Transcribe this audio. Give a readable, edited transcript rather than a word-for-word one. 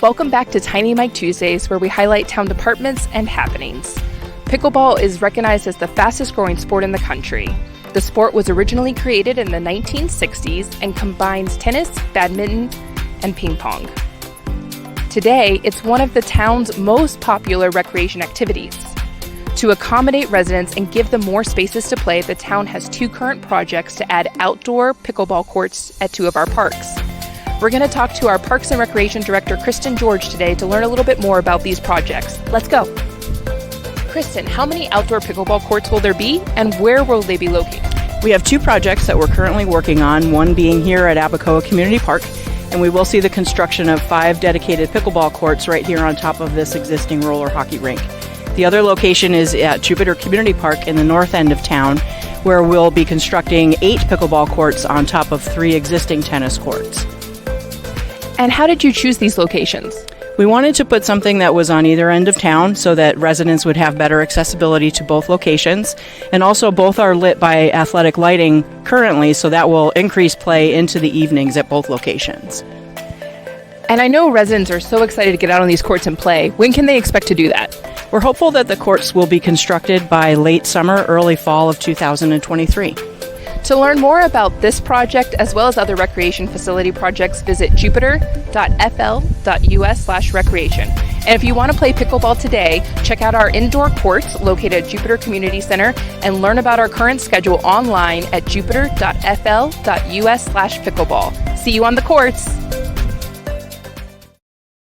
Welcome back to Tiny Mic Tuesdays, where we highlight town departments and happenings. Pickleball is recognized as the fastest growing sport in the country. The sport was originally created in the 1960s and combines tennis, badminton, and ping-pong. Today, it's one of the town's most popular recreation activities. To accommodate residents and give them more spaces to play, the town has 2 current projects to add outdoor pickleball courts at 2 of our parks. We're going to talk to our Parks and Recreation Director, Kristin George, today to learn a little bit more about these projects. Let's go. Kristin, how many outdoor pickleball courts will there be, and where will they be located? We have 2 projects that we're currently working on, one being here at Abacoa Community Park, and we will see the construction of 5 dedicated pickleball courts right here on top of this existing roller hockey rink. The other location is at Jupiter Community Park in the north end of town, where we'll be constructing 8 pickleball courts on top of 3 existing tennis courts. And how did you choose these locations? We wanted to put something that was on either end of town so that residents would have better accessibility to both locations. And also both are lit by athletic lighting currently, so that will increase play into the evenings at both locations. And I know residents are so excited to get out on these courts and play. When can they expect to do that? We're hopeful that the courts will be constructed by late summer, early fall of 2023. To learn more about this project as well as other recreation facility projects, visit jupiter.fl.us/recreation. And if you want to play pickleball today, check out our indoor courts located at Jupiter Community Center and learn about our current schedule online at jupiter.fl.us/pickleball. See you on the courts.